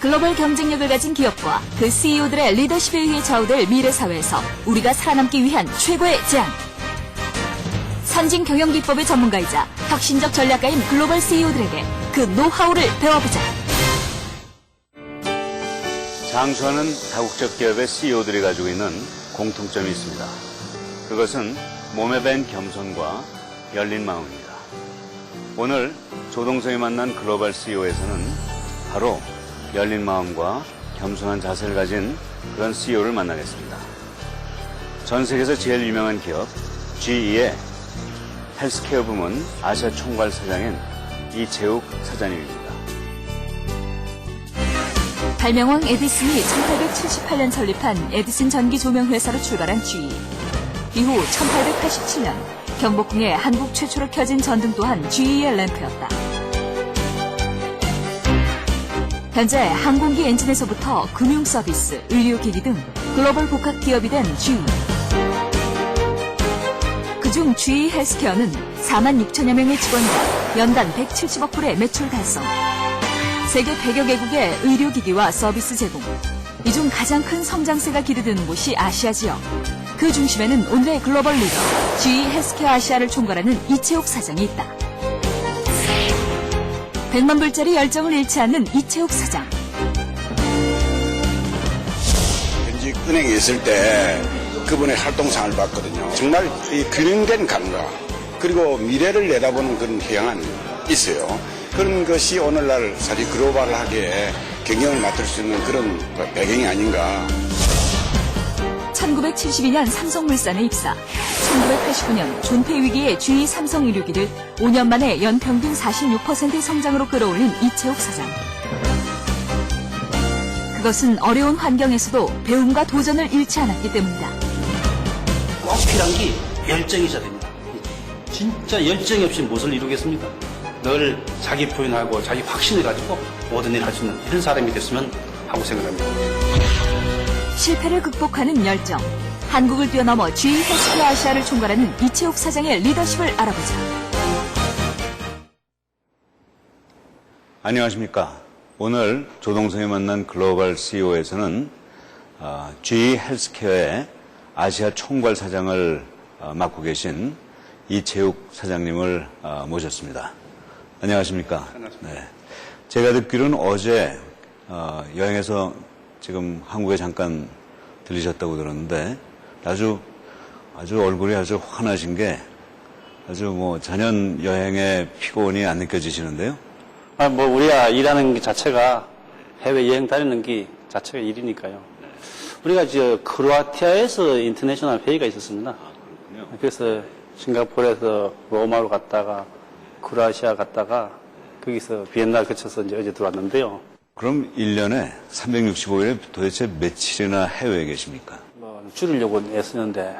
글로벌 경쟁력을 가진 기업과 그 CEO들의 리더십에 의해 좌우될 미래 사회에서 우리가 살아남기 위한 최고의 제안. 선진 경영 기법의 전문가이자 혁신적 전략가인 글로벌 CEO들에게 그 노하우를 배워보자. 장수하는 다국적 기업의 CEO들이 가지고 있는 공통점이 있습니다. 그것은 몸에 밴 겸손과 열린 마음입니다. 오늘 조동성이 만난 글로벌 CEO에서는 바로 열린 마음과 겸손한 자세를 가진 그런 CEO를 만나겠습니다. 전 세계에서 제일 유명한 기업 GE의 헬스케어 부문 아시아 총괄 사장인 이채욱 사장님입니다. 발명왕 에디슨이 1878년 설립한 에디슨 전기 조명 회사로 출발한 GE. 이후 1887년 경복궁에 한국 최초로 켜진 전등 또한 GE의 램프였다. 현재 항공기 엔진에서부터 금융 서비스, 의료기기 등 글로벌 복합 기업이 된 GE. 그중 GE 헬스케어는 4만 6천여 명의 직원과 연간 170억 불의 매출 달성. 세계 100여 개국의 의료기기와 서비스 제공. 이 중 가장 큰 성장세가 기대되는 곳이 아시아 지역. 그 중심에는 오늘의 글로벌 리더 GE 헬스케어 아시아를 총괄하는 이채욱 사장이 있다. 100만 불짜리 열정을 잃지 않는 이채욱 사장. 현직 은행에 있을 때 그분의 활동상을 봤거든요. 정말 이 균형된 감각 그리고 미래를 내다보는 그런 경향이 있어요. 그런 것이 오늘날 사실 글로벌하게 경영을 맡을 수 있는 그런 배경이 아닌가. 1972년 삼성물산에 입사. 1989년 존폐 위기의 GE 삼성 의료기를 5년 만에 연평균 46%의 성장으로 끌어올린 이채욱 사장. 그것은 어려운 환경에서도 배움과 도전을 잃지 않았기 때문이다. 꼭 필요한 게 열정이 있어야 됩니다. 진짜 열정이 없이 무엇을 이루겠습니까? 늘 자기 표현하고 자기 확신을 가지고 모든 일을 할 수 있는 이런 사람이 됐으면 하고 생각합니다. 실패를 극복하는 열정. 한국을 뛰어넘어 GE 헬스케어 아시아를 총괄하는 이채욱 사장의 리더십을 알아보자. 안녕하십니까. 오늘 조동성이 만난 글로벌 CEO에서는 GE 헬스케어의 아시아 총괄 사장을 맡고 계신 이채욱 사장님을 모셨습니다. 안녕하십니까. 네. 제가 듣기로는 어제 여행에서 지금 한국에 잠깐 들리셨다고 들었는데 아주 얼굴이 아주 환하신 게 아주 뭐 자연 여행의 피곤이 안 느껴지시는데요? 우리가 일하는 게 자체가 해외 여행 다니는 게 자체가 일이니까요. 우리가 크로아티아에서 인터내셔널 회의가 있었습니다. 그래서 싱가포르에서 로마로 갔다가 크로아시아 갔다가 거기서 비엔나 거쳐서 이제 어제 들어왔는데요. 그럼 1년에 365일에 도대체 며칠이나 해외에 계십니까? 줄이려고 애쓰는데,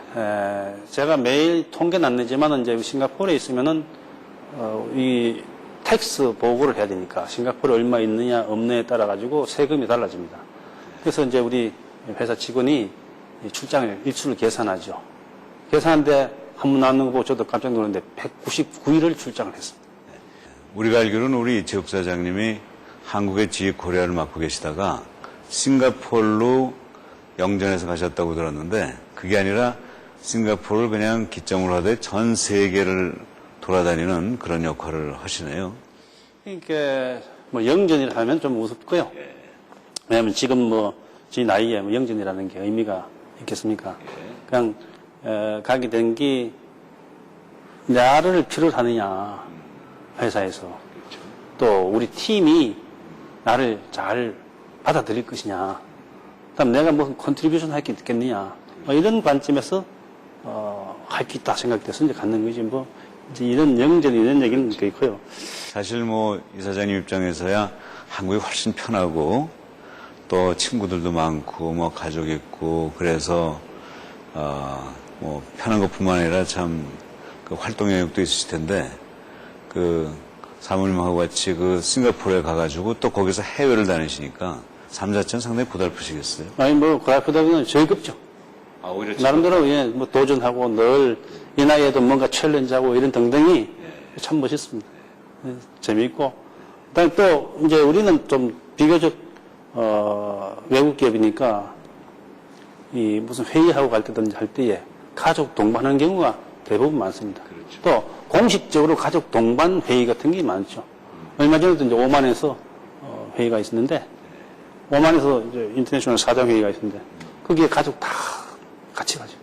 제가 매일 통계는 안 내지만은 이제 싱가포르에 있으면은, 이 텍스 보고를 해야 되니까, 싱가포르에 얼마 있느냐, 없느냐에 따라가지고 세금이 달라집니다. 그래서 이제 우리 회사 직원이 일출을 계산하죠. 계산하는데 한 번 나오는 거 보고 저도 깜짝 놀랐는데 199일을 출장을 했습니다. 우리가 알기로는 우리 이채욱 사장님이 한국의 GE 코리아를 맡고 계시다가 싱가포르로 영전에서 가셨다고 들었는데 그게 아니라 싱가포르를 그냥 기점으로 하되 전 세계를 돌아다니는 그런 역할을 하시네요. 그러니까 영전이라 하면 좀 우습고요. 왜냐하면 지금 제 나이에 영전이라는 게 의미가 있겠습니까? 그냥 가게 된 게 나를 필요로 하느냐 회사에서 또 우리 팀이 나를 잘 받아들일 것이냐 그다음 내가 무슨 컨트리뷰션 할 게 있겠느냐 이런 관점에서 할 게 있다 생각돼서 이제 갖는 거지 이제 이런 영전 이런 얘기는 있고요. 사실 이 사장님 입장에서야 한국이 훨씬 편하고 또 친구들도 많고 가족 있고 그래서 편한 것뿐만 아니라 참 그 활동 영역도 있으실 텐데 사모님하고 같이 싱가포르에 가가지고 또 거기서 해외를 다니시니까 삶 자체는 상당히 고달프시겠어요? 아니 고달프다기는 즐겁죠. 오히려 나름대로 도전하고 늘 이 나이에도 뭔가 챌린지하고 이런 등등이 참 멋있습니다. 재미있고 그다음에 또 이제 우리는 좀 비교적 외국 기업이니까 이 무슨 회의하고 갈 때든지 할 때에 가족 동반하는 경우가 대부분 많습니다. 또 공식적으로 가족 동반 회의 같은 게 많죠. 얼마 전에도 이제 오만에서 회의가 있었는데 오만에서 이제 인터내셔널 사장 회의가 있었는데 거기에 가족 다 같이 가죠.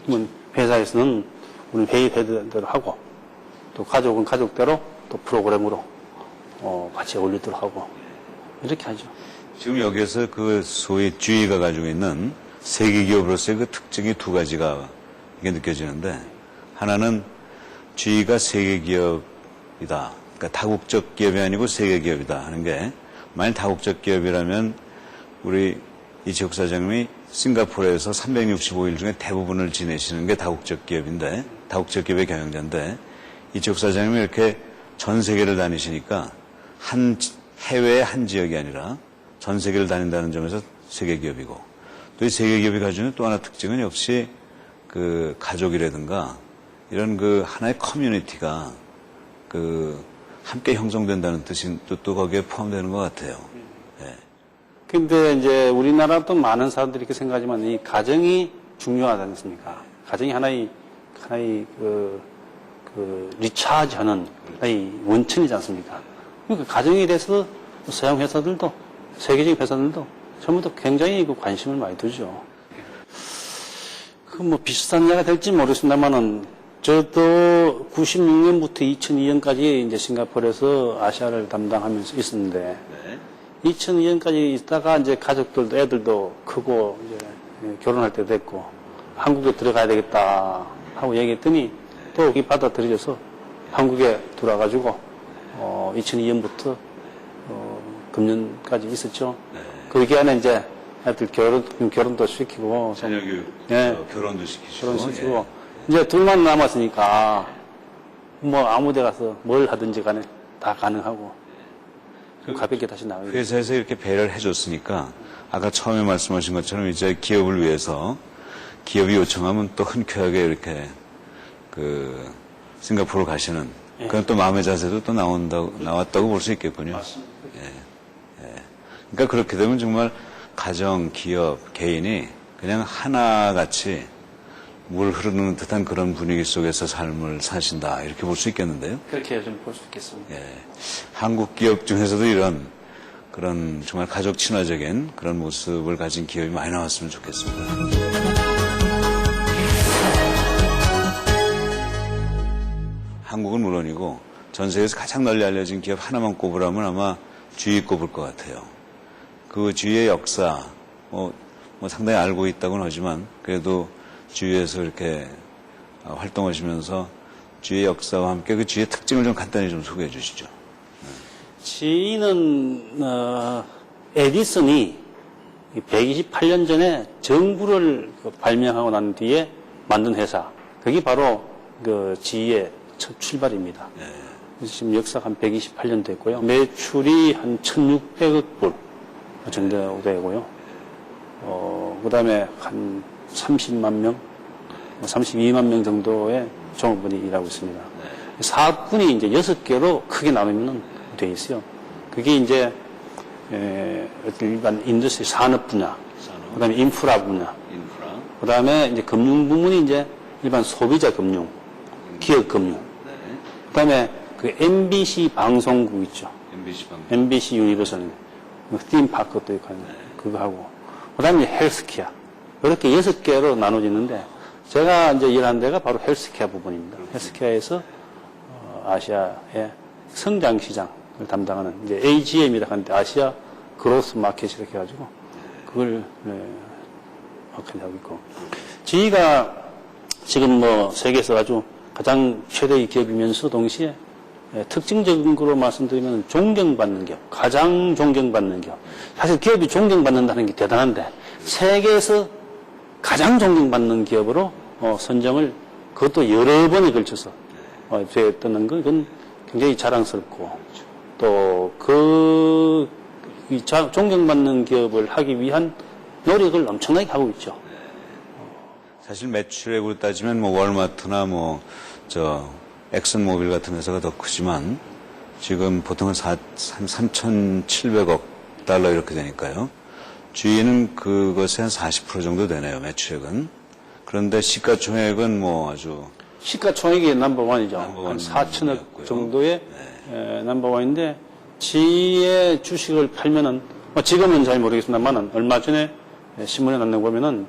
그러면 회사에서는 우리 회의대로 하고 또 가족은 가족대로 또 프로그램으로 같이 어울리도록 하고 이렇게 하죠. 지금 여기에서 그 소위 GE가 가지고 있는 세계 기업으로서의 그 특징이 두 가지가 이게 느껴지는데 하나는 GE가 세계 기업이다. 그러니까 다국적 기업이 아니고 세계 기업이다 하는 게 만약 다국적 기업이라면 우리 이채욱 사장님이 싱가포르에서 365일 중에 대부분을 지내시는 게 다국적 기업인데 다국적 기업의 경영자인데 이채욱 사장님이 이렇게 전 세계를 다니시니까 한 해외의 한 지역이 아니라 전 세계를 다닌다는 점에서 세계 기업이고 또 이 세계 기업이 가지고 있는 또 하나 특징은 역시 그 가족이라든가 이런 그 하나의 커뮤니티가 그 함께 형성된다는 뜻도 거기에 포함되는 것 같아요. 예. 근데 이제 우리나라도 많은 사람들이 이렇게 생각하지만 이 가정이 중요하지 않습니까? 가정이 하나의 그 리차하는 하나의 원천이지 않습니까? 그러니까 가정에 대해서 서양 회사들도 세계적인 회사들도 전부 다 굉장히 그 관심을 많이 두죠. 그 뭐 비슷한 예가 될지 모르겠습니다만은 저도 96년부터 2002년까지 이제 싱가포르에서 아시아를 담당하면서 있었는데 2002년까지 있다가 이제 가족들도 애들도 크고 이제 결혼할 때도 됐고 한국에 들어가야 되겠다 하고 얘기했더니 또 여기 받아들여져서 한국에 들어와가지고 2002년부터 금년까지 있었죠. 그 기간에 이제 애들 결혼도 시키고 자녀 교육, 예. 결혼도 시키시고. 결혼시키고 이제 둘만 남았으니까 뭐 아무데 가서 뭘 하든지 간에 다 가능하고 가볍게 다시 나와요. 회사에서 이렇게 배려를 해줬으니까 아까 처음에 말씀하신 것처럼 이제 기업을 위해서 기업이 요청하면 또 흔쾌하게 이렇게 그 싱가포르 가시는 그런 또 마음의 자세도 또 나왔다고 볼 수 있겠군요. 맞습니다. 그러니까 그렇게 되면 정말 가정, 기업, 개인이 그냥 하나같이 물 흐르는 듯한 그런 분위기 속에서 삶을 사신다 이렇게 볼 수 있겠는데요. 그렇게 좀 볼 수 있겠습니다. 예. 한국 기업 중에서도 이런 그런 정말 가족 친화적인 그런 모습을 가진 기업이 많이 나왔으면 좋겠습니다. 한국은 물론이고 전 세계에서 가장 널리 알려진 기업 하나만 꼽으라면 아마 GE 꼽을 것 같아요. 그 GE의 역사, 뭐 상당히 알고 있다고는 하지만 그래도 GE에서 이렇게 활동하시면서 GE의 역사와 함께 그 GE의 특징을 좀 간단히 좀 소개해 주시죠. GE는 에디슨이 128년 전에 전구를 발명하고 난 뒤에 만든 회사. 그게 바로 그 GE의 첫 출발입니다. 지금 역사가 한 128년 됐고요. 매출이 한 1,600억 불 정도 되고요. 그 다음에 한 30만 명, 32만 명 정도의 종업원이 일하고 있습니다. 사업군이 이제 6개로 크게 나누면 돼 있어요. 그게 이제, 일반 인더스트리 산업 분야, 그 다음에 인프라 분야, 그 다음에 이제 금융 부문이 이제 일반 소비자 금융, 기업 금융, 그 다음에 그 MBC 방송국 있죠. MBC 유니버설, 팀파크도 있고, 그거 하고, 그 다음에 헬스케어. 이렇게 6개로 나눠지는데, 제가 이제 일한 데가 바로 헬스케어 부분입니다. 헬스케어에서, 아시아의 성장 시장을 담당하는, 이제 AGM이라고 하는데, 아시아 그로스 마켓 이렇게 해가지고, 그걸, 하고 있고. GE가 지금 뭐, 세계에서 아주 가장 최대의 기업이면서 동시에 특징적인 거로 말씀드리면 존경받는 기업, 가장 존경받는 기업. 사실 기업이 존경받는다는 게 대단한데 세계에서 가장 존경받는 기업으로 선정을 그것도 여러 번에 걸쳐서 됐다는 건 그건 굉장히 자랑스럽고 또 그 존경받는 기업을 하기 위한 노력을 엄청나게 하고 있죠. 사실 매출액으로 따지면 뭐 월마트나 엑슨모빌 같은 회사가 더 크지만 지금 보통 한 3,700억 $900 이렇게 되니까요. GE는 그것의 한 40% 정도 되네요, 매출액은. 그런데 시가총액은 뭐 아주 시가총액이 넘버원이죠. 넘버원 한 4천억 이었고요. 정도의 넘버원인데 GE의 주식을 팔면은 뭐 지금은 잘 모르겠습니다만은 얼마 전에 신문에 났는 거 보면은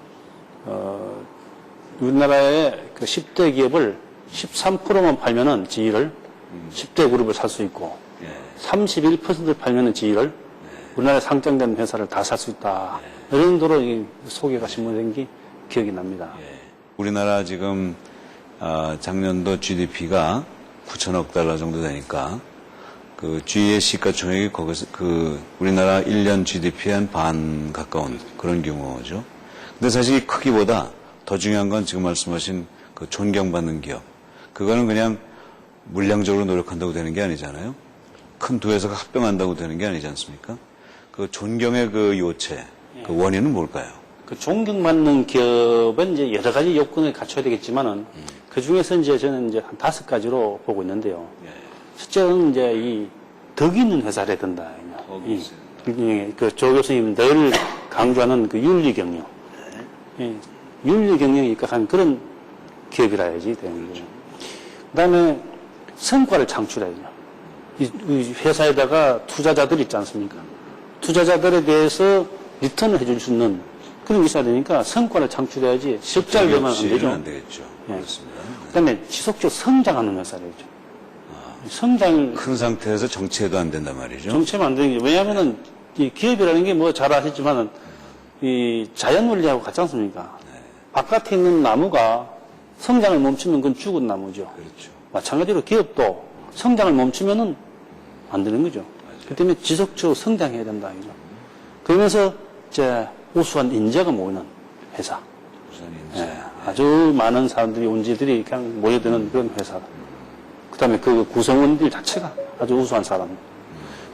우리나라의 그 10대 기업을 13%만 팔면은 GE를 10대 그룹을 살 수 있고 31%를 팔면은 GE를 우리나라에 상장된 회사를 다 살 수 있다. 이런 정도로 이 소개가 신문된 게 기억이 납니다. 우리나라 지금 작년도 GDP가 9천억 달러 정도 되니까 그 GE의 시가총액이 거기서 그 우리나라 1년 GDP의 한 반 가까운 그런 규모죠. 근데 사실 이 크기보다 더 중요한 건 지금 말씀하신 그 존경받는 기업. 그거는 그냥 물량적으로 노력한다고 되는 게 아니잖아요. 큰 두 회사가 합병한다고 되는 게 아니지 않습니까? 그 존경의 그 요체, 그 원인은 뭘까요? 그 존경받는 기업은 이제 여러 가지 요건을 갖춰야 되겠지만은 그 중에서 이제 저는 이제 한 5가지로 보고 있는데요. 첫째는 이제 이 덕 있는 회사를 해야 된다. 그 조 교수님 늘 강조하는 그 윤리 경영. 윤리 경영이 입각한 그런 기업이라 해야지 되는 거죠. 그 다음에 성과를 창출해야죠. 이 회사에다가 투자자들 있지 않습니까? 투자자들에 대해서 리턴을 해줄 수 있는 그런 게 있어야 되니까 성과를 창출해야지 적자를 내면 안 되죠. 안 되겠죠. 그렇습니다. 그 다음에 지속적으로 성장하는 회사래죠. 성장을 큰 상태에서 정체도 안 된단 말이죠. 정체면 안 되는 게 왜냐하면은 이 기업이라는 게 뭐 잘 아시지만은 이 자연 원리하고 같지 않습니까? 바깥에 있는 나무가 성장을 멈추면 그건 죽은 나무죠. 그렇죠. 마찬가지로 기업도 성장을 멈추면은 안 되는 거죠. 그 때문에 지속적으로 성장해야 된다. 이죠. 그러면서 이제 우수한 인재가 모이는 회사. 우선 인재. 아주 많은 사람들이, 온지들이 그냥 모여드는 그런 회사. 그 다음에 그 구성원들 자체가 아주 우수한 사람.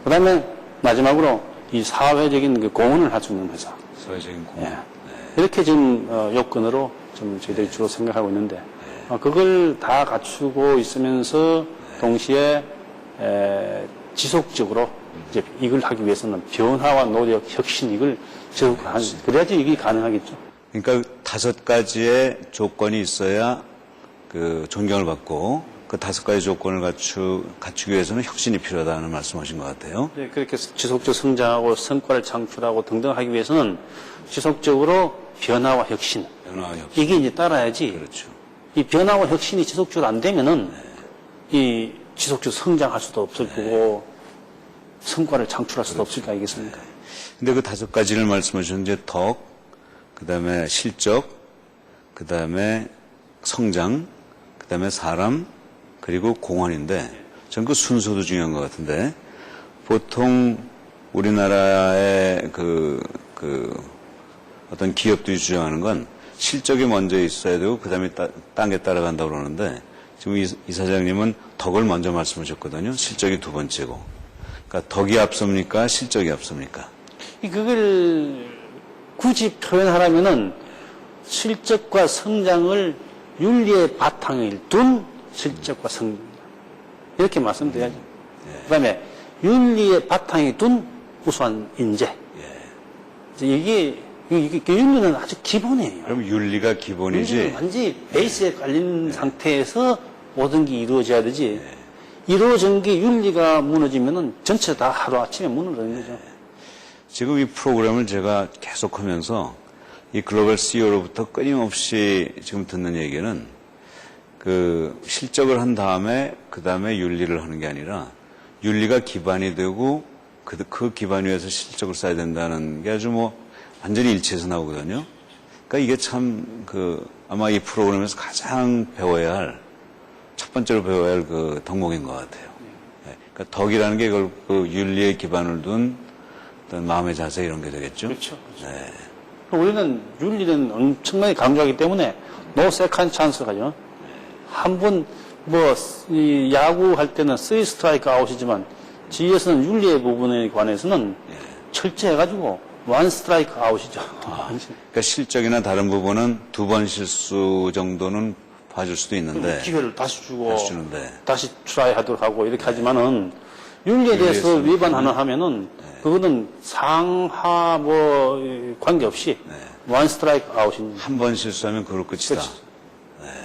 그 다음에 마지막으로 이 사회적인 그 공헌을 할 수 있는 회사. 사회적인 공헌. 이렇게 지금 요건으로 좀 저희들이 주로 생각하고 있는데 그걸 다 갖추고 있으면서 동시에 지속적으로 이제 이걸 하기 위해서는 변화와 노력, 혁신 이걸 지속하는 그래야지 이게 가능하겠죠. 그러니까 5가지의 조건이 있어야 그 존경을 받고 그 5가지 조건을 갖추기 위해서는 혁신이 필요하다는 말씀하신 것 같아요. 네, 그렇게 지속적으로 성장하고 성과를 창출하고 등등 하기 위해서는 지속적으로 변화와 혁신. 변화와 혁신. 이게 이제 따라야지. 그렇죠. 이 변화와 혁신이 지속적으로 안 되면은 이 지속적으로 성장할 수도 없을 거고 성과를 창출할 수도 없을 거 아니겠습니까? 근데 그 5가지를 말씀하셨는데 덕, 그 다음에 실적, 그 다음에 성장, 그 다음에 사람, 그리고 공헌인데 전 그 순서도 중요한 것 같은데 보통 우리나라의 그 어떤 기업들이 주장하는 건 실적이 먼저 있어야 되고 그 다음에 딴 게 따라간다고 그러는데 지금 이 사장님은 덕을 먼저 말씀하셨거든요. 실적이 두 번째고. 그러니까 덕이 앞섭니까? 실적이 앞섭니까? 그걸 굳이 표현하라면은 실적과 성장을 윤리의 바탕에 둔 실적과 성장. 이렇게 말씀드려야죠. 그 다음에 윤리의 바탕에 둔 우수한 인재. 이게 윤리는 아주 기본이에요. 그럼 윤리가 기본이지. 윤리는 완전히 베이스에 깔린 상태에서 모든 게 이루어져야 되지. 이루어진 게 윤리가 무너지면은 전체 다 하루아침에 무너지는 거죠. 지금 이 프로그램을 제가 계속하면서 이 글로벌 CEO로부터 끊임없이 지금 듣는 얘기는 그 실적을 한 다음에 그 다음에 윤리를 하는 게 아니라 윤리가 기반이 되고 그 기반 위에서 실적을 쌓아야 된다는 게 아주 뭐 완전히 일치해서 나오거든요. 그러니까 이게 참 아마 이 프로그램에서 가장 배워야 할 첫 번째로 배워야 할 그 덕목인 것 같아요. 그러니까 덕이라는 게 이걸 그 윤리에 기반을 둔 어떤 마음의 자세 이런 게 되겠죠. 그렇죠. 네. 우리는 윤리는 엄청나게 강조하기 때문에 노 세컨 찬스가 죠. 한 번 이 야구할 때는 3 스트라이크 아웃이지만 GE에서는 윤리의 부분에 관해서는 철저해가지고 1 스트라이크 아웃이죠. 그러니까 실적이나 다른 부분은 2번 실수 정도는 봐줄 수도 있는데 기회를 다시 주고 다시 주는데 다시 트라이 하도록 하고 이렇게 하지만은 윤리에 대해서 위반 하나 하면은 그거는 상하 뭐 관계없이 원 스트라이크 아웃입니다. 한 번 실수하면 그걸 끝이다.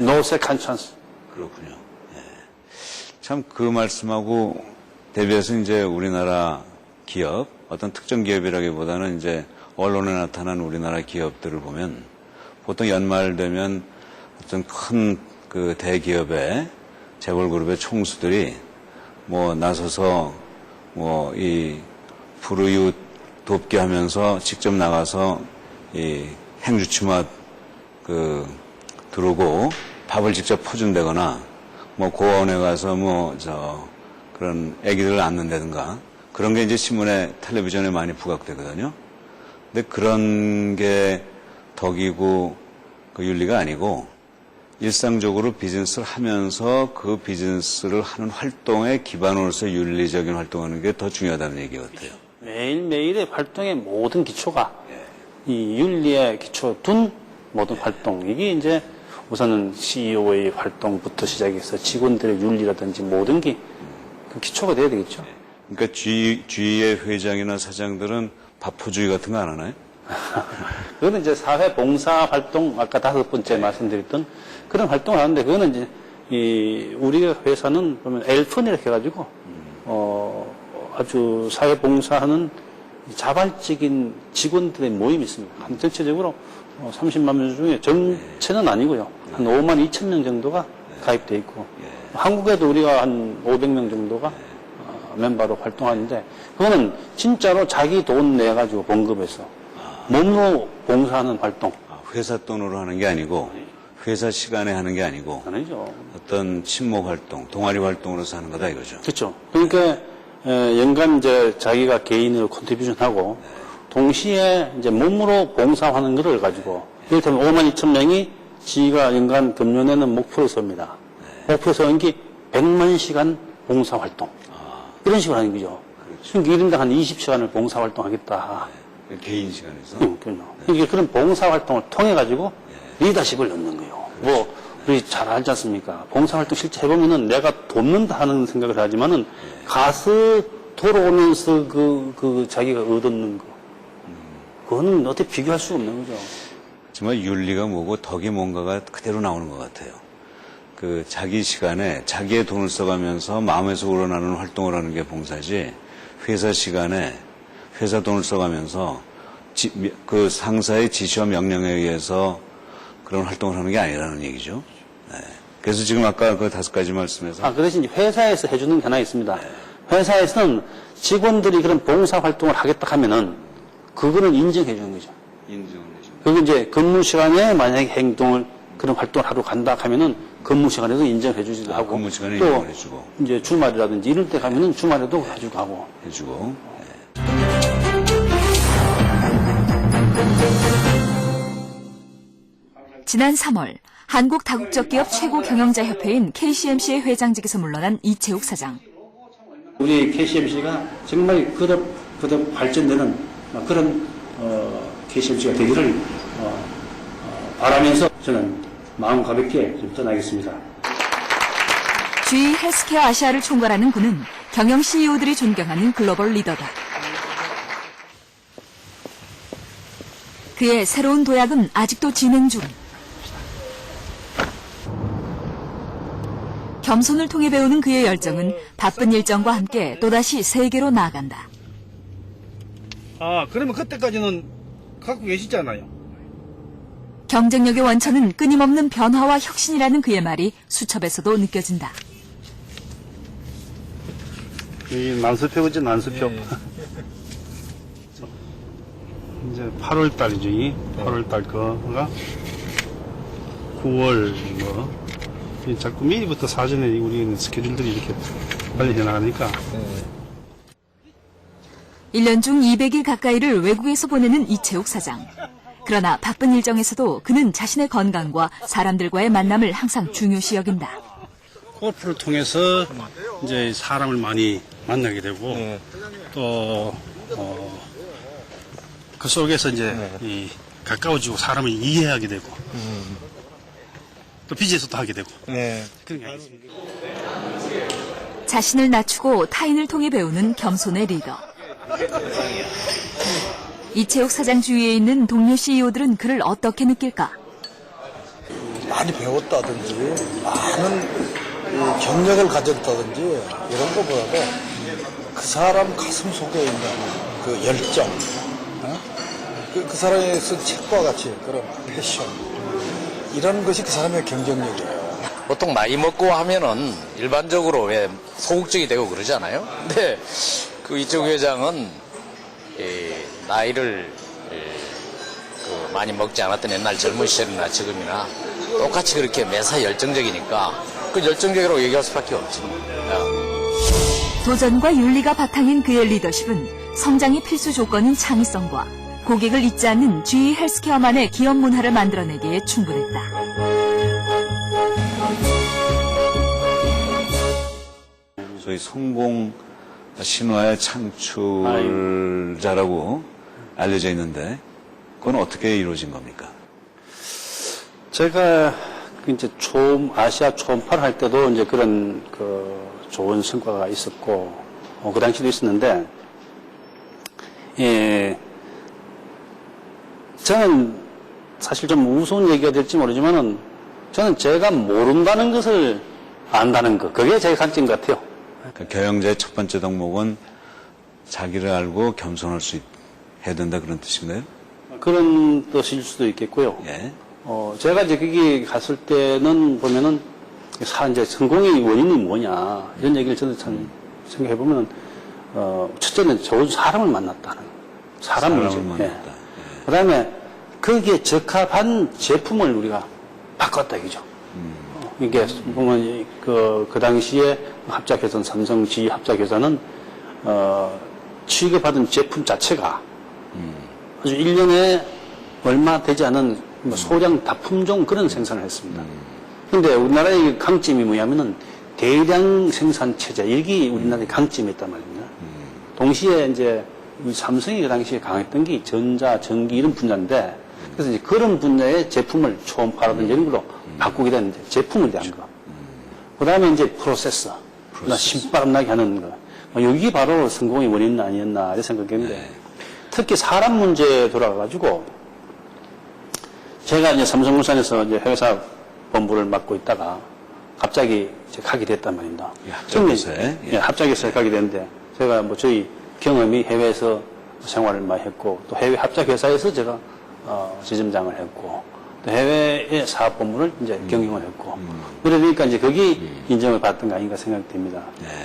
No second chance. 그렇군요. 참 그 말씀하고 대비해서 이제 우리나라 기업, 어떤 특정 기업이라기보다는 이제 언론에 나타난 우리나라 기업들을 보면 보통 연말 되면 어떤 큰 그 대기업의 재벌그룹의 총수들이 뭐 나서서 뭐 이 불우이웃 돕게 하면서 직접 나가서 이 행주치맛 그 들어오고 밥을 직접 퍼준다거나 뭐 고아원에 가서 뭐 그런 아기들을 안는다든가 그런 게 이제 신문에 텔레비전에 많이 부각되거든요. 근데 그런 게 덕이고 그 윤리가 아니고 일상적으로 비즈니스를 하면서 그 비즈니스를 하는 활동의 기반으로서 윤리적인 활동하는 게 더 중요하다는 얘기 같아요. 매일매일의 활동의 모든 기초가 이 윤리에 기초 둔 모든 활동, 이게 이제 우선은 CEO의 활동부터 시작해서 직원들의 윤리라든지 모든 게 그 기초가 돼야 되겠죠. 그러니까 G의 회장이나 사장들은 바포주의 같은 거 안 하나요? 그거는 이제 사회 봉사 활동, 아까 5번째 말씀드렸던 그런 활동을 하는데, 그거는 이제 우리 회사는 보면 엘펀 이렇게 해가지고, 아주 사회 봉사하는 자발적인 직원들의 모임이 있습니다. 한 전체적으로 30만 명 중에 전체는 아니고요. 한 5만 2천 명 정도가 가입돼 있고, 한국에도 우리가 한 500명 정도가 멤버로 활동하는데, 그거는 진짜로 자기 돈 내가지고 봉급해서 몸으로 봉사하는 활동. 회사 돈으로 하는 게 아니고 회사 시간에 하는 게 아니고 아니죠. 어떤 친목 활동, 동아리 활동으로서 하는 거다 이거죠. 그렇죠. 그러니까 연간 이제 자기가 개인으로 컨트리뷰션하고 동시에 이제 몸으로 봉사하는 것을 가지고 이를테면 5만 2천 명이 지가 연간 금년에는 목표를 섭니다. 목표 세운 게 100만 시간 봉사 활동. 이런 식으로 하는 거죠. 그러니까 1인당 한 20시간을 봉사 활동하겠다. 개인 시간에서. 그럼요. 이게 그런 봉사 활동을 통해 가지고 리더십을 넣는 거예요. 뭐 우리 잘 알지 않습니까? 봉사 활동 실제 해보면은 내가 돕는다 하는 생각을 하지만은 가서 돌아오면서 그 자기가 얻는 거, 그거는 어떻게 비교할 수가 없는 거죠. 정말 윤리가 뭐고 덕이 뭔가가 그대로 나오는 것 같아요. 그 자기 시간에 자기의 돈을 써가면서 마음에서 우러나는 활동을 하는 게 봉사지, 회사 시간에 회사 돈을 써가면서 그 상사의 지시와 명령에 의해서 그런 활동을 하는 게 아니라는 얘기죠. 네. 그래서 지금 아까 그 5가지 말씀에서. 그 대신 회사에서 해주는 게 하나 있습니다. 회사에서는 직원들이 그런 봉사 활동을 하겠다 하면은 그거는 인정해 주는 거죠. 인정을 해주는. 그리고 이제 근무 시간에 만약에 행동을 그런 활동을 하러 간다 하면은 근무 시간에도 인정해 주기도 하고. 근무 시간에 또 인정을 해주고. 이제 주말이라든지 이럴 때 가면은 주말에도 해주고 하고. 해주고. 지난 3월 한국 다국적 기업 최고 경영자 협회인 KCMC의 회장직에서 물러난 이채욱 사장. 우리 KCMC가 정말 거듭 발전되는 그런 KCMC가 되기를 바라면서 저는 마음 가볍게 좀 떠나겠습니다. G 헬스케어 아시아를 총괄하는 그는 경영 CEO들이 존경하는 글로벌 리더다. 그의 새로운 도약은 아직도 진행 중. 겸손을 통해 배우는 그의 열정은 바쁜 일정과 함께 또다시 세계로 나아간다. 그러면 그때까지는 갖고 계시잖아요. 경쟁력의 원천은 끊임없는 변화와 혁신이라는 그의 말이 수첩에서도 느껴진다. 이 난수표겠지, 난수표. 이제 8월 달이죠. 8월 달 거가 9월 뭐. 자꾸 미리부터 사전에 우리는 스케줄들이 이렇게 빨리 해나가니까. 1년 중 200일 가까이를 외국에서 보내는 이채욱 사장. 그러나 바쁜 일정에서도 그는 자신의 건강과 사람들과의 만남을 항상 중요시 여긴다. 골프를 통해서 이제 사람을 많이 만나게 되고 또 그 속에서 이제 가까워지고 사람을 이해하게 되고 또 비즈니스도 하게 되고 그런 게 있습니다. 자신을 낮추고 타인을 통해 배우는 겸손의 리더. 이채욱 사장 주위에 있는 동료 CEO들은 그를 어떻게 느낄까? 많이 배웠다든지 많은 이 경력을 가졌다든지 이런 것보다도 그 사람 가슴 속에 있는 그 열정, 그 사람의 쓴 책과 같이 그런 패션, 이런 것이 그 사람의 경쟁력이에요. 보통 나이 먹고 하면은 일반적으로 왜 소극적이 되고 그러잖아요. 근데 그 이쪽 회장은 나이를 그 많이 먹지 않았던 옛날 젊은 시절이나 지금이나 똑같이 그렇게 매사 열정적이니까 그 열정적이라고 얘기할 수밖에 없죠. 도전과 윤리가 바탕인 그의 리더십은 성장의 필수 조건인 창의성과 고객을 잊지 않는 GE 헬스케어만의 기업 문화를 만들어내기에 충분했다. 소위 성공 신화의 창출자라고 알려져 있는데 그건 어떻게 이루어진 겁니까? 제가 이제 아시아 초음파를 할 때도 이제 그런 좋은 성과가 있었고, 그 당시도 있었는데, 저는 사실 좀 우스운 얘기가 될지 모르지만은 저는 제가 모른다는 것을 안다는 것, 그게 제 강점인 것 같아요. 그 경영자의 첫 번째 덕목은 자기를 알고 겸손할 수 해야 된다 그런 뜻인가요? 그런 뜻일 수도 있겠고요. 예. 제가 이제 거기 갔을 때는 보면은, 이제 성공의 원인이 뭐냐, 이런 얘기를 저는 참 생각해보면은, 첫째는 좋은 사람을 만났다는, 사람 문제. 만났다. 예. 그 다음에 거기에 적합한 제품을 우리가 바꿨다, 이거죠. 이게 보면 그 당시에 합작회사, 삼성 GE 합작회사는, 취급받은 제품 자체가 아주 1년에 얼마 되지 않은 소량 다품종 그런 생산을 했습니다. 그런데 우리나라의 강점이 뭐냐면은 대량 생산 체제, 여기 우리나라의 강점이 있단 말입니다. 동시에 이제 삼성이 그 당시에 강했던 게 전자, 전기 이런 분야인데, 그래서 이제 그런 분야의 제품을 초음파라든지 이런 걸로 바꾸게 되는 제품에 대한 거. 그 다음에 이제 프로세서. 신바람나게 하는 거. 여기 바로 성공의 원인 아니었나, 이렇게 생각했는데, 특히 사람 문제에 돌아가가지고, 제가 이제 삼성물산에서 이제 회사 본부를 맡고 있다가, 갑자기 이제 가게 됐단 말입니다. 합작회사에? 예, 합작회사에 가게 됐는데, 제가 저희 경험이 해외에서 생활을 많이 했고, 또 해외 합작회사에서 제가, 지점장을 했고, 또 해외의 사업 본부를 이제 경영을 했고, 그러니까 이제 거기 인정을 받던 거 아닌가 생각됩니다.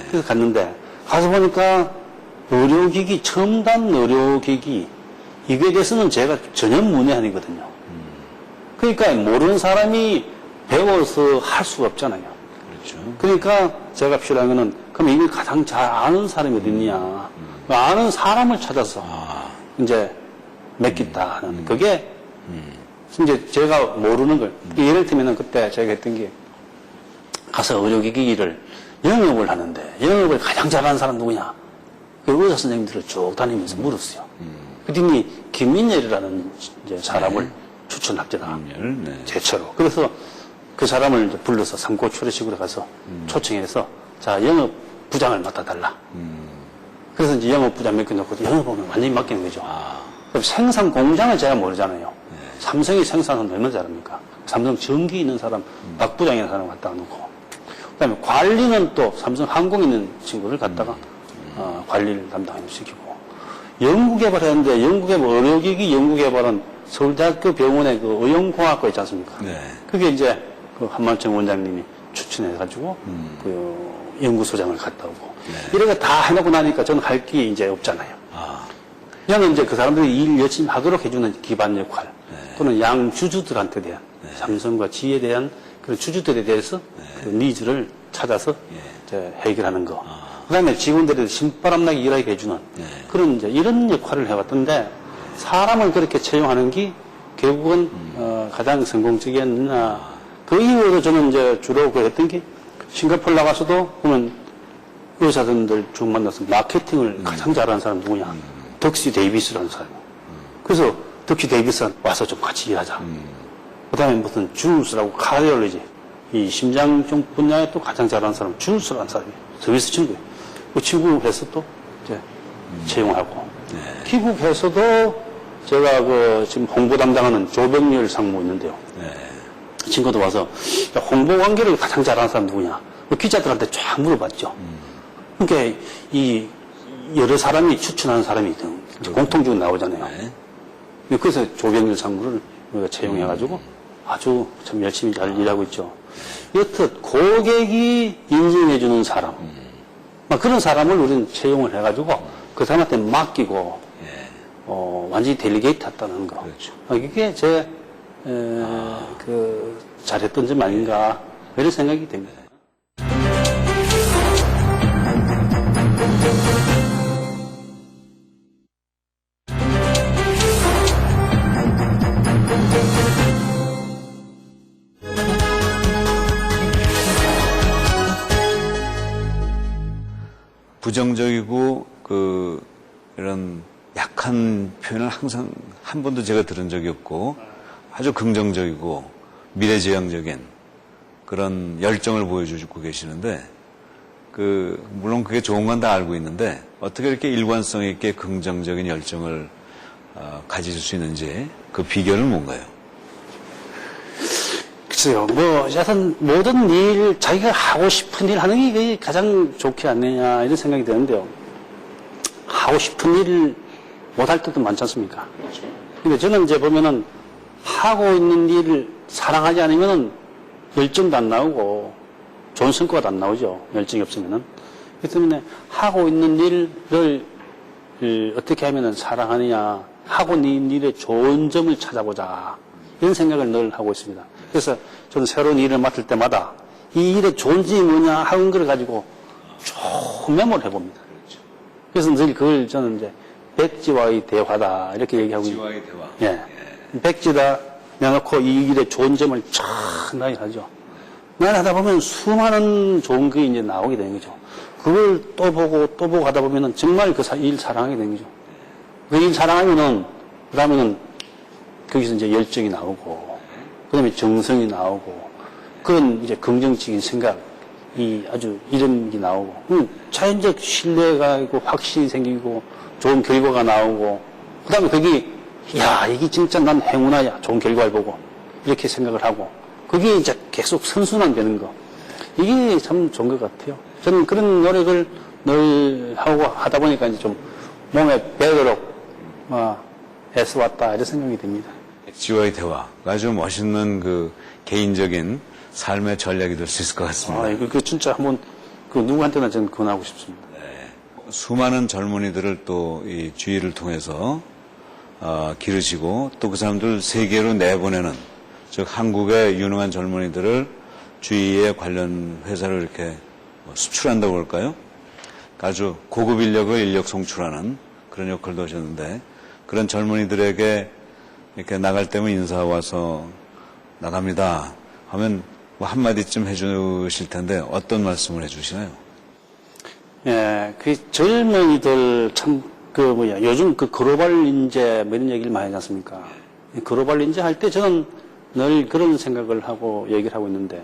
그래서 갔는데, 가서 보니까 의료기기, 첨단 의료기기, 이거에 대해서는 제가 전혀 문외한이거든요. 그러니까 모르는 사람이 배워서 할 수가 없잖아요. 그렇죠. 그러니까 제가 필요한 거는, 그럼 이걸 가장 잘 아는 사람이 어디 있냐. 아는 사람을 찾아서 이제 맡겠다는 그게 이제 제가 모르는 걸, 예를 들면 그때 제가 했던 게, 가서 의료기기를 영업을 하는데, 영업을 가장 잘하는 사람 누구냐? 그 의사 선생님들을 쭉 다니면서 물었어요. 그랬더니 김민열이라는 이제 사람을 추천합니다. 네. 제처로. 그래서 그 사람을 이제 불러서 삼고 초례식으로 가서 초청해서, 자, 영업 부장을 맡아달라. 그래서 이제 영업 부장 맡겨놓고 영업하면 완전히 맡기는 거죠. 그럼 생산 공장을 제가 모르잖아요. 삼성이 생산은 얼마나 잘합니까? 삼성 전기 있는 사람, 박 부장이라는 사람 갖다가 놓고. 그 다음에 관리는 또 삼성 항공에 있는 친구를 갖다가 관리를 담당시키고. 연구개발했는데, 의료기기 연구개발은 서울대학교 병원의 그 의용공학과 있지 않습니까? 네. 그게 이제 그 한만청 원장님이 추천해가지고 그 연구소장을 갔다 오고. 이런 거 다 해놓고 나니까 저는 할 게 이제 없잖아요. 그냥 이제 그 사람들이 일 열심히 하도록 해주는 기반 역할, 또는 양 주주들한테 대한, 삼성과 GE에 대한 그런 주주들에 대해서 그 니즈를 찾아서 이제 해결하는 거. 그 다음에 직원들이 신바람나게 일하게 해주는 그런 이제 이런 역할을 해왔던데, 사람을 그렇게 채용하는 게 결국은 가장 성공적이었느냐. 그 이후로 저는 이제 주로 그 했던 게, 싱가포르 나가서도 보면 의사들 쭉 만나서 마케팅을 가장 잘하는 사람 누구냐. 덕시 데이비스라는 사람. 그래서 덕시 데이비스 와서 좀 같이 일하자. 그 다음에 무슨 주울스라고 카디올로지, 이 심장종 분야에 또 가장 잘하는 사람, 주울스라는 사람이 서비스 친구예요. 그 친구 해서 또 이제 채용하고 기국에서도 제가 지금 홍보 담당하는 조병렬 상무 있는데요. 그 친구도 와서 야, 홍보 관계를 가장 잘하는 사람 누구냐? 기자들한테 쫙 물어봤죠. 그러니까 이 여러 사람이 추천하는 사람이 공통적으로 나오잖아요. 그래서 조병렬 상무를 우리가 채용해가지고 아주 참 열심히 잘 일하고 있죠. 여튼 고객이 인정해주는 사람, 그런 사람을 우리는 채용을 해가지고 그 사람한테 맡기고 완전히 델리게이트 했다는 거. 그렇죠. 이게 제 잘했던 점 아닌가 이런 생각이 됩니다. 부정적이고 이런 약한 표현을 항상 한 번도 제가 들은 적이 없고 아주 긍정적이고 미래지향적인 그런 열정을 보여주고 계시는데 물론 그게 좋은 건 다 알고 있는데 어떻게 이렇게 일관성 있게 긍정적인 열정을 가질 수 있는지 그 비결은 뭔가요? 글쎄요, 여하튼 모든 일, 자기가 하고 싶은 일 하는 게 가장 좋지 않느냐, 이런 생각이 드는데요. 하고 싶은 일을 못할 때도 많지 않습니까? 근데 저는 이제 보면은 하고 있는 일을 사랑하지 않으면은 열정도 안 나오고 좋은 성과도 안 나오죠. 열정이 없으면은. 그렇기 때문에 하고 있는 일을 어떻게 하면은 사랑하느냐, 하고 있는 일의 좋은 점을 찾아보자. 이런 생각을 늘 하고 있습니다. 그래서 저는 새로운 일을 맡을 때마다 이 일의 좋은 점이 뭐냐 하는 걸 가지고 쭉 메모를 해봅니다. 그래서 늘 그걸 저는 이제 백지와의 대화다 이렇게 얘기하고 있습니다. 백지와의 대화. 예. 백지다 내놓고 이 일의 좋은 점을 쫙 나열하죠. 나열하다 보면 수많은 좋은 게 이제 나오게 되는 거죠. 그걸 또 보고 하다 보면은 정말 그 일 사랑하게 되는 거죠. 그 일 사랑하면은 그다음에는 거기서 이제 열정이 나오고, 그 다음에 정성이 나오고, 그런 이제 긍정적인 생각이 아주 이런 게 나오고, 자연적 신뢰가 있고, 확신이 생기고, 좋은 결과가 나오고, 그 다음에 거기, 야, 이게 진짜 난 행운아야. 좋은 결과를 보고. 이렇게 생각을 하고, 그게 이제 계속 선순환 되는 거. 이게 참 좋은 것 같아요. 저는 그런 노력을 늘 하고 하다 보니까 이제 좀 몸에 배도록, 애써왔다. 이런 생각이 듭니다. 백지와의 대화. 아주 멋있는 개인적인 삶의 전략이 될 수 있을 것 같습니다. 이거 진짜 한번 누구한테나 저는 권하고 싶습니다. 수많은 젊은이들을 또 이 주의를 통해서 기르시고 또 그 사람들 세계로 내보내는, 즉 한국의 유능한 젊은이들을 주위에 관련 회사를 이렇게 수출한다고 할까요? 아주 고급 인력을 인력 송출하는 그런 역할도 하셨는데, 그런 젊은이들에게 이렇게 나갈 때면 인사 와서 나갑니다 하면 한마디쯤 해주실 텐데 어떤 말씀을 해주시나요? 예, 그 젊은이들 참 요즘 글로벌 인재 이런 얘기를 많이 하지 않습니까? 글로벌 인재 할 때 저는 늘 그런 생각을 하고 얘기를 하고 있는데,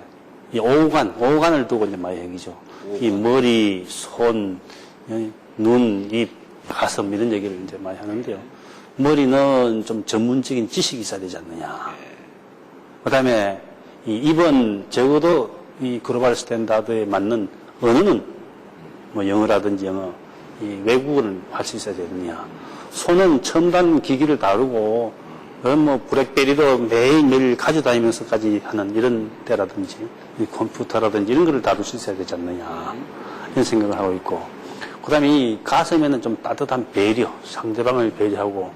이 오간을 두고 이제 많이 얘기죠. 이 머리, 손, 눈, 입, 가슴 이런 얘기를 이제 많이 하는데요. 머리는 좀 전문적인 지식이 있어야 되지 않느냐. 그 다음에 이 입은 적어도 이 글로벌 스탠다드에 맞는 언어는 영어라든지 이 외국어를 할 수 있어야 되느냐. 손은 첨단 기기를 다루고 블랙베리도 매일매일 가져다니면서까지 하는 이런 때라든지 이 컴퓨터라든지 이런 거를 다룰 수 있어야 되지 않느냐. 이런 생각을 하고 있고, 그 다음에 이 가슴에는 좀 따뜻한 배려, 상대방을 배려하고,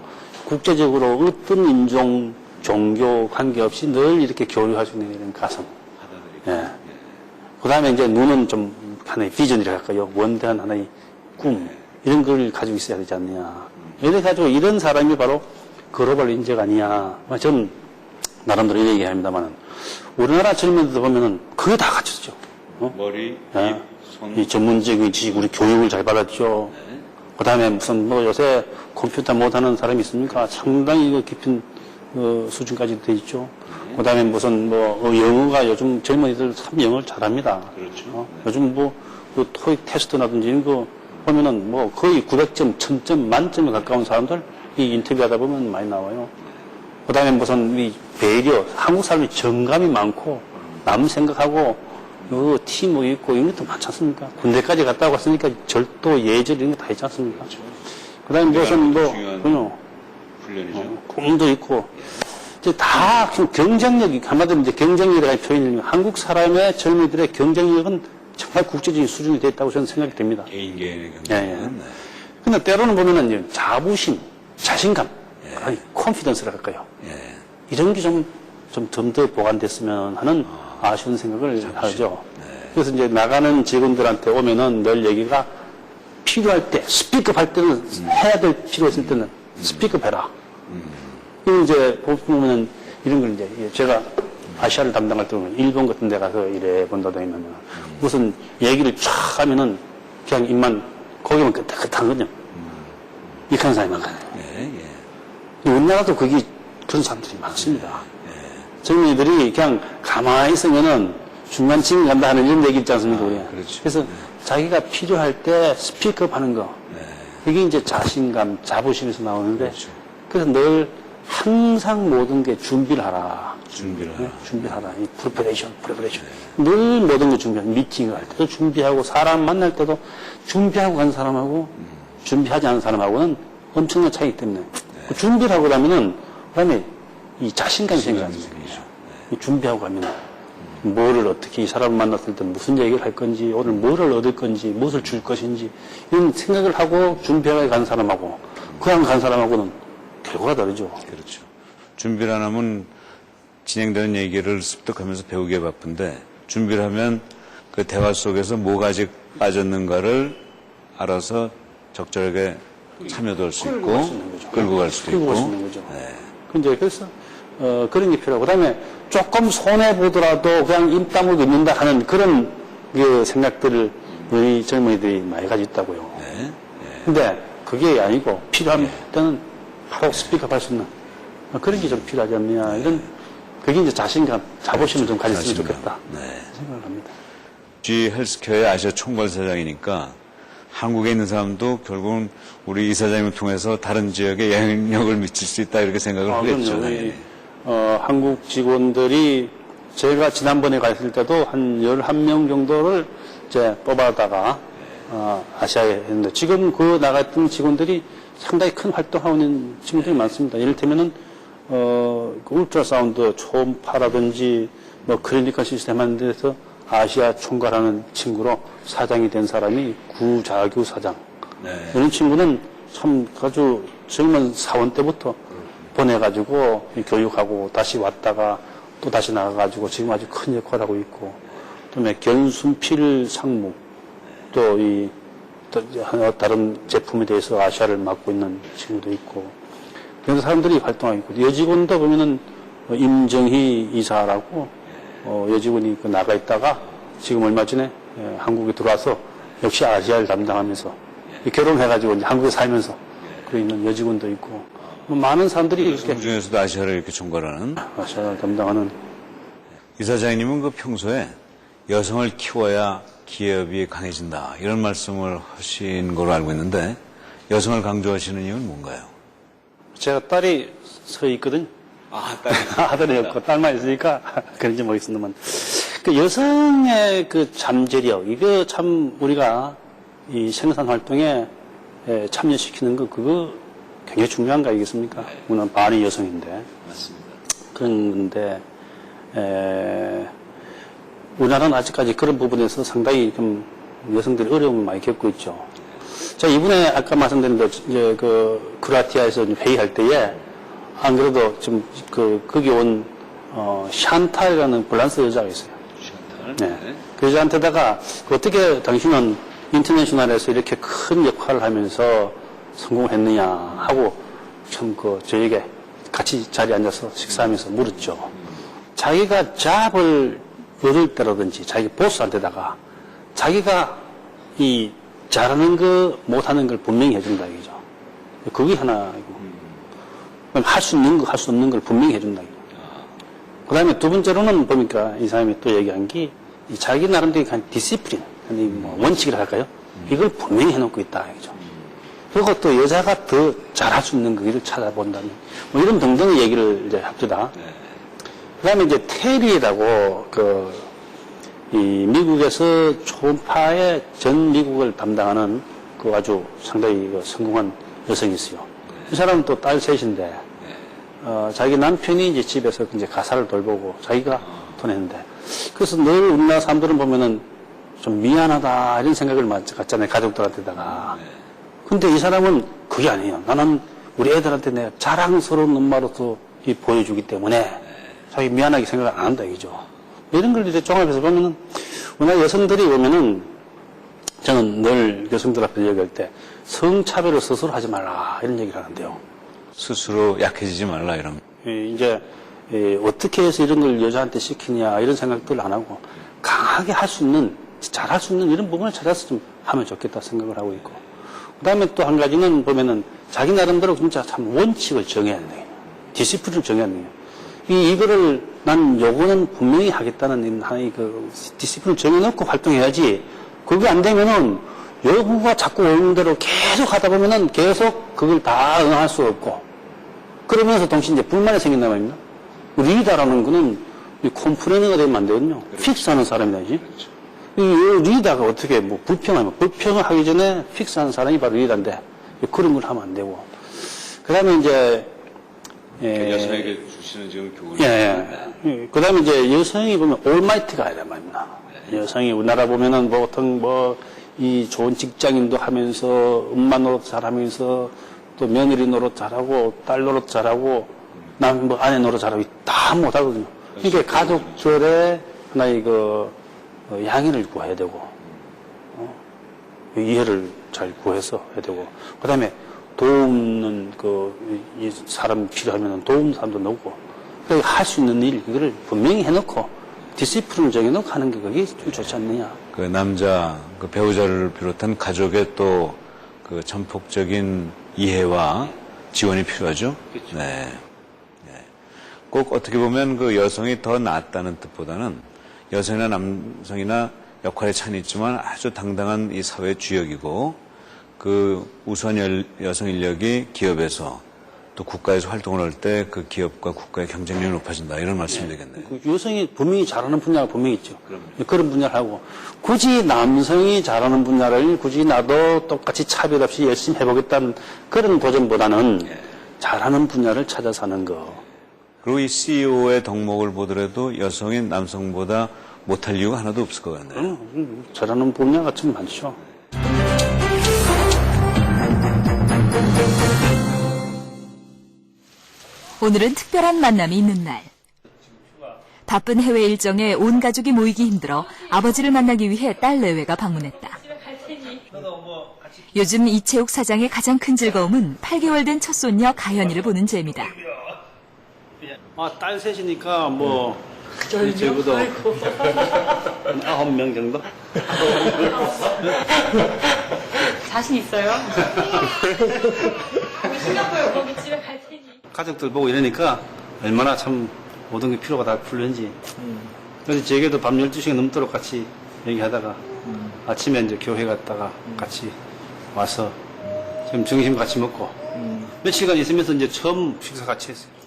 국제적으로 어떤 인종, 종교 관계없이 늘 이렇게 교류할 수 있는 이런 가슴. 예. 그 다음에 이제 눈은 좀 하나의 비전이라 할까요? 원대한 하나의 꿈. 이런 걸 가지고 있어야 되지 않느냐. 이래 가지고 이런 사람이 바로 글로벌 인재가 아니냐. 저는 나름대로 얘기합니다만, 우리나라 젊은이들 보면은 그게 다 갖췄죠. 머리, 예. 입, 손. 이 전문적인 지식, 우리 교육을 잘 받았죠. 그 다음에 무슨 요새 컴퓨터 못하는 사람이 있습니까? 상당히 깊은 수준까지 돼 있죠. 그 다음에 무슨 영어가 요즘 젊은이들 참 영어를 잘합니다. 그렇죠. 요즘 토익 테스트라든지 이런 거 보면은 뭐 거의 900점, 1000점, 만점에 가까운 사람들 이 인터뷰하다 보면 많이 나와요. 그 다음에 무슨 이 배려, 한국 사람이 정감이 많고, 남 생각하고, 그 팀워크 있고, 이런 것도 많지 않습니까? 군대까지 갔다 왔으니까 절도, 예절 이런 거 다 있지 않습니까? 그 다음에 무슨 꿈도 있고, 이제 다 경쟁력이, 한마디로 이제 경쟁력이라는 표현을, 한국 사람의 젊은이들의 경쟁력은 정말 국제적인 수준이 됐다고 저는 생각이 됩니다. 개인의 예, 예. 근데 때로는 보면은 이제 자부심, 자신감, 아니, 컨피던스라 할까요? 이런 게 좀 더 보완됐으면 하는 아쉬운 생각을 하죠. 그래서 이제 나가는 직원들한테 오면은 늘 얘기가 필요할 때, 스피크업 할 때는 해야 될 필요 있을 때는 스피크업 해라. 이거 이제 보면은 이런 걸 이제 제가 아시아를 담당할 때 보면 일본 같은 데 가서 일해 본다 되면은 무슨 얘기를 쫙 하면은 그냥 입만 거기만 끄덕끄덕하거든요. 익한 사람이 많아요. 우리나라도 그게 그런 사람들이 많습니다. 젊은이들이 그냥 가만히 있으면은 중간 지금 간다 하는 이런 얘기 있지 않습니까? 그렇죠. 그래서 자기가 필요할 때 스피크업 하는 거. 이게 이제 자신감, 자부심에서 나오는데 그래서 늘 항상 모든 게 준비를 하라. 준비를 하라. 이 프리퍼레이션. 늘 모든 거 준비하라. 미팅을 할 때도 준비하고 사람 만날 때도 준비하고 간 사람하고 준비하지 않은 사람하고는 엄청난 차이기 때문에 준비를 하고 나면은 그다음에 이 자신감이 생기는 거예요. 준비하고 가면 뭐를 어떻게 이 사람을 만났을 때 무슨 얘기를 할 건지 오늘 뭐를 얻을 건지 무엇을 줄 것인지 이런 생각을 하고 준비하고 간 사람하고 그냥 간 사람하고는 결과가 다르죠. 그렇죠. 준비를 안 하면 진행되는 얘기를 습득하면서 배우기에 바쁜데 준비를 하면 그 대화 속에서 뭐가 아직 빠졌는가를 알아서 적절하게 참여도 할 수 있고 끌고 갈 수도 끌고 갈 수 있고. 있는 거죠. 근데 그래서 그런 게 필요하고 그다음에 조금 손해 보더라도 그냥 입 다물고 있는다 하는 그런 그 생각들을 우리 젊은이들이 많이 가지고 있다고요. 근데 그게 아니고 필요한 때는 바로 스피크업 할 수 있는 그런 게 좀 필요하지 않느냐 이런 그게 이제 자신감, 자부심을 좀 가졌으면 좋겠다 생각을 합니다. G 헬스케어의 아시아 총괄사장이니까 한국에 있는 사람도 결국은 우리 이사장님을 통해서 다른 지역에 영향력을 미칠 수 있다 이렇게 생각을 하겠죠. 우리, 한국 직원들이 제가 지난번에 갔을 때도 한 11명 정도를 이제 뽑아다가 아시아에 했는데 지금 그 나갔던 직원들이 상당히 큰 활동하고 있는 친구들이 많습니다. 이를테면은 그 울트라사운드 초음파라든지 뭐 클리니컬 시스템 하는 데서 아시아 총괄하는 친구로 사장이 된 사람이 구자규 사장. 이런 친구는 참 아주 젊은 사원 때부터 보내가지고 교육하고 다시 왔다가 또 다시 나가가지고 지금 아주 큰 역할을 하고 있고, 그다음에 견순필 상무, 또 다른 제품에 대해서 아시아를 맡고 있는 친구도 있고, 그런 사람들이 활동하고 있고, 여직원도 보면은 임정희 이사라고 여직원이 나가 있다가 지금 얼마 전에 한국에 들어와서 역시 아시아를 담당하면서 결혼해가지고 이제 한국에 살면서 그러 있는 여직원도 있고 많은 사람들이 이렇게 그 중에서도 아시아를 이렇게 총괄하는 아시아를 담당하는 이사장님은 그 평소에 여성을 키워야 기업이 강해진다 이런 말씀을 하신 걸로 알고 있는데 여성을 강조하시는 이유는 뭔가요? 제가 딸이 서 있거든요. 아들이 없고 딸만 있으니까 그런지 모르겠습니다만 그 여성의 그 잠재력 이거 참 우리가 이 생산 활동에 참여시키는 거 그거 굉장히 중요한 거 아니겠습니까? 우리는 반이 여성인데 맞습니다. 그런데 우리나라는 아직까지 그런 부분에서 상당히 좀 여성들이 어려움을 많이 겪고 있죠. 자, 이번에 아까 말씀드린 이제 그 크로아티아에서 회의할 때에 안 그래도 좀 거기 온 샨탈이라는 폴란스 여자가 있어요. 네. 그 여자한테다가 어떻게 당신은 인터내셔널에서 이렇게 큰 역할을 하면서 성공했느냐 하고 참 저에게 같이 자리에 앉아서 식사하면서 물었죠. 자기가 잡을 얻을 때라든지 자기 보스한테다가 자기가 이 잘하는 거 못하는 걸 분명히 해준다 이거죠. 그게 하나이고 할 수 있는 거 할 수 없는 걸 분명히 해준다 이거. 그 다음에 두 번째로는 보니까 이 사람이 또 얘기한 게 자기 나름대로 한 디시플린 뭐 원칙이라 할까요? 이걸 분명히 해놓고 있다. 이거죠. 그리고 또 여자가 더 잘할 수 있는 그 길을 찾아본다는, 뭐 이런 등등의 얘기를 이제 합주다. 그 다음에 이제 테리라고, 이 미국에서 초음파의 전 미국을 담당하는 그 아주 상당히 그 성공한 여성이 있어요. 이 사람은 또 딸 셋인데, 자기 남편이 이제 집에서 이제 가사를 돌보고 자기가 보냈는데, 그래서 늘 우리나라 사람들은 보면은 좀 미안하다 이런 생각을 갖잖아요. 가족들한테다가. 근데 이 사람은 그게 아니에요. 나는 우리 애들한테 내가 자랑스러운 엄마로서 보여주기 때문에 자기 미안하게 생각을 안 한다 이거죠. 이런 걸 이제 종합해서 보면은 우리나라 여성들이 보면은 저는 늘 여성들 앞에 얘기할 때 성차별을 스스로 하지 말라 이런 얘기를 하는데요. 스스로 약해지지 말라 이런. 이제 어떻게 해서 이런 걸 여자한테 시키냐 이런 생각들 안 하고 강하게 할 수 있는, 잘할 수 있는 이런 부분을 찾아서 좀 하면 좋겠다 생각을 하고 있고, 그 다음에 또 한 가지는 보면은 자기 나름대로 진짜 참 원칙을 정해야 돼요. 디시플린을 정해야 돼요. 이거를 난 요거는 분명히 하겠다는 하나의 그 디시플린을 정해놓고 활동해야지, 그게 안 되면은 여구가 자꾸 오는 대로 계속 하다 보면은 계속 그걸 다 응할 수 없고, 그러면서 동시에 이제 불만이 생긴단 말입니다. 리더라는 거는 컴플레이너가 되면 안 되거든요. 픽스하는 사람이다, 이지. 이 리더가 어떻게 뭐 불평하면, 불평을 하기 전에 픽스하는 사람이 바로 리더인데, 그런 걸 하면 안 되고. 그 다음에 이제, 여성에게 주시는 지금 교훈이. 그 다음에 이제 여성이 보면 올마이트가 아니란 말입니다. 여성이 우리나라 보면은 보통 이 좋은 직장인도 하면서, 엄마 노릇 잘하면서, 또 며느리 노릇 잘하고, 딸 노릇 잘하고, 아내 노릇 잘하고, 다 못하거든요. 이게 가족들의 하나의 양해를 구해야 되고, 이해를 잘 구해서 해야 되고, 그 다음에 도움는 이 사람 필요하면 도움 사람도 넣고, 할 수 있는 일, 이거를 분명히 해놓고, 디시플린을 정해놓고 하는 게 그게 좀 좋지 않느냐. 그 남자, 그 배우자를 비롯한 가족의 또 그 전폭적인 이해와 지원이 필요하죠. 그렇죠. 네. 꼭 어떻게 보면 그 여성이 더 낫다는 뜻보다는 여성이나 남성이나 역할의 차이는 있지만 아주 당당한 이 사회의 주역이고, 그 우수한 여성 인력이 기업에서 또 국가에서 활동을 할 때 그 기업과 국가의 경쟁력이 높아진다, 이런 말씀이 되겠네요. 여성이 분명히 잘하는 분야가 분명히 있죠. 그런 분야를 하고, 굳이 남성이 잘하는 분야를 굳이 나도 똑같이 차별 없이 열심히 해보겠다는 그런 도전보다는 잘하는 분야를 찾아서 하는 거. 그리고 이 CEO의 덕목을 보더라도 여성이 남성보다 못할 이유가 하나도 없을 것 같네요. 잘하는 분야가 참 많죠. 오늘은 특별한 만남이 있는 날. 바쁜 해외 일정에 온 가족이 모이기 힘들어 아버지를 만나기 위해 딸 내외가 방문했다. 요즘 이채욱 사장의 가장 큰 즐거움은 8개월 된 첫 손녀 가현이를 보는 재미다. 딸 셋이니까 적어도 9명 정도? 자신 있어요? 싱가포르 거기 집에 갈 테니. 가족들 보고 이러니까 얼마나 참 모든 게 피로가 다 풀리는지. 그래서 제게도 밤 12시가 넘도록 같이 얘기하다가 아침에 이제 교회 갔다가 같이 와서 지금 점심 같이 먹고 며칠간 있으면서 이제 처음 식사 같이 했어요.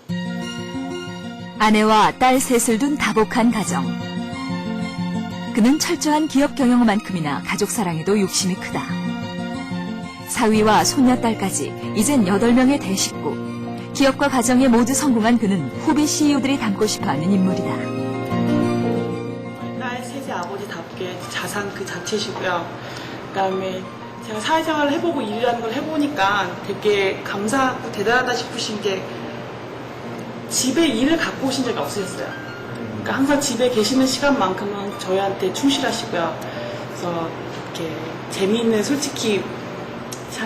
아내와 딸 셋을 둔 다복한 가정. 그는 철저한 기업 경영만큼이나 가족 사랑에도 욕심이 크다. 사위와 손녀딸까지 이젠 8명의 대식구. 기업과 가정에 모두 성공한 그는 후배 CEO들이 닮고 싶어하는 인물이다. 딸 셋의 아버지답게 자상 그 자체시고요. 그다음에 제가 사회생활을 해보고 일이라는 걸 해보니까 되게 감사하고 대단하다 싶으신 게 집에 일을 갖고 오신 적이 없으셨어요. 그러니까 항상 집에 계시는 시간만큼은 저희한테 충실하시고요. 그래서 이렇게 재미있는, 솔직히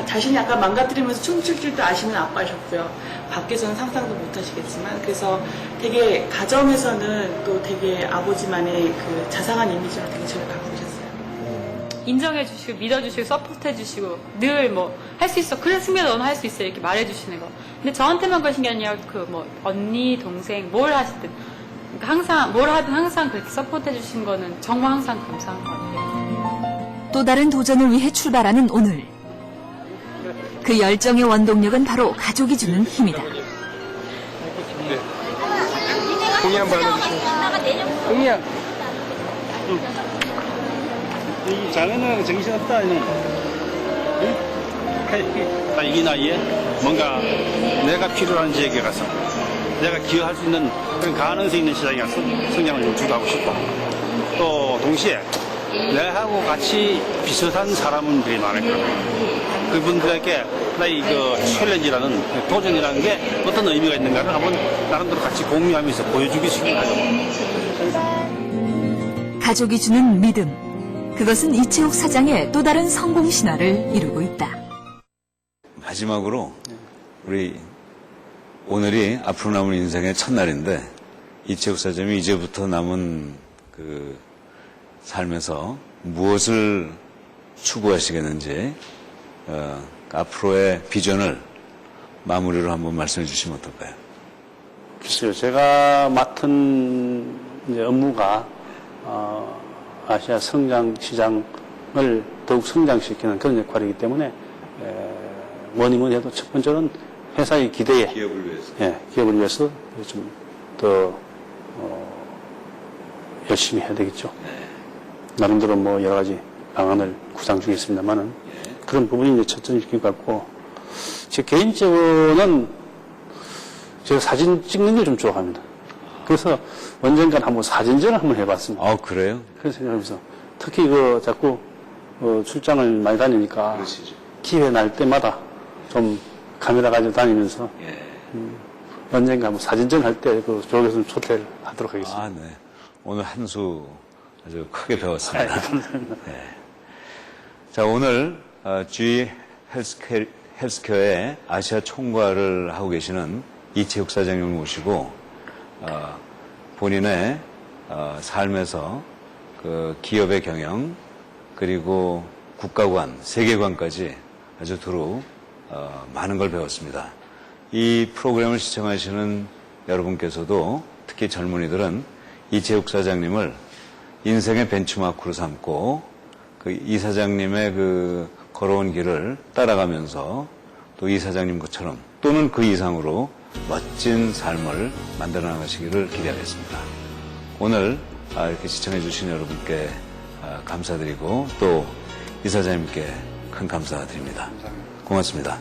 자신이 약간 망가뜨리면서 춤출 줄도 아시는 아빠이셨고요. 밖에서는 상상도 못 하시겠지만, 그래서 되게 가정에서는 또 되게 아버지만의 그 자상한 이미지를 되게 저를 갖고 계셨어요. 인정해주시고, 믿어주시고, 서포트해주시고, 늘 할 수 있어. 그래, 승민아, 너는 할 수 있어. 이렇게 말해주시는 거. 근데 저한테만 그러신 게 아니라, 언니, 동생, 뭘 하시든. 그러니까 항상, 뭘 하든 항상 그렇게 서포트해주신 거는 정말 항상 감사한 것 같아요. 또 다른 도전을 위해 출발하는 오늘. 그 열정의 원동력은 바로 가족이 주는 힘이다. 공이 한번 해주시면. 공이야. 이 자네는 정신없다, 이놈. 이 나이에 뭔가 내가 필요한 지역에 가서 내가 기여할 수 있는 그런 가능성 있는 시장에 가서 성장을 좀 주도하고 싶고, 또 동시에 내하고 같이 비슷한 사람들이 많을 거예요. 그분들에게 나의 그 챌린지라는 도전이라는 게 어떤 의미가 있는가를 한번 나름대로 같이 공유하면서 보여주기 시작하려고. 가족이 주는 믿음. 그것은 이채욱 사장의 또 다른 성공 신화를 이루고 있다. 마지막으로 우리 오늘이 앞으로 남은 인생의 첫날인데 이채욱 사장이 이제부터 남은 그 삶에서 무엇을 추구하시겠는지 앞으로의 비전을 마무리로 한번 말씀해 주시면 어떨까요? 글쎄요, 제가 맡은 이제 업무가 아시아 성장 시장을 더욱 성장시키는 그런 역할이기 때문에 뭐니 해도 첫 번째는 회사의 기대에 기업을 위해서. 예, 기업을 위해서 좀 더 열심히 해야 되겠죠. 나름대로 뭐 여러 가지 방안을 구상 중에 있습니다만은 그런 부분이 이제 첫째일 것 같고, 제 개인적으로는 제가 사진 찍는 걸 좀 좋아합니다. 그래서 언젠간 한번 사진전을 한번 해봤습니다. 아, 그래요? 그래서 생각하면서 특히 그 자꾸 출장을 많이 다니니까 기회 날 때마다 좀 카메라 가지고 다니면서 언젠가 뭐 사진전 할 때 그 조교수님 초대를 하도록 하겠습니다. 아, 네. 오늘 한 수 아주 크게 배웠습니다. 감사합니다. 네. 자, 오늘 G 헬스케어의 아시아 총괄을 하고 계시는 이채욱 사장님을 모시고 본인의 삶에서 그 기업의 경영 그리고 국가관, 세계관까지 아주 두루 많은 걸 배웠습니다. 이 프로그램을 시청하시는 여러분께서도 특히 젊은이들은 이채욱 사장님을 인생의 벤치마크로 삼고 그 이 사장님의 그 걸어온 길을 따라가면서 또 이 사장님 것처럼 또는 그 이상으로 멋진 삶을 만들어 나가시기를 기대하겠습니다. 오늘 이렇게 시청해 주신 여러분께 감사드리고 또 이 사장님께 큰 감사드립니다. 고맙습니다.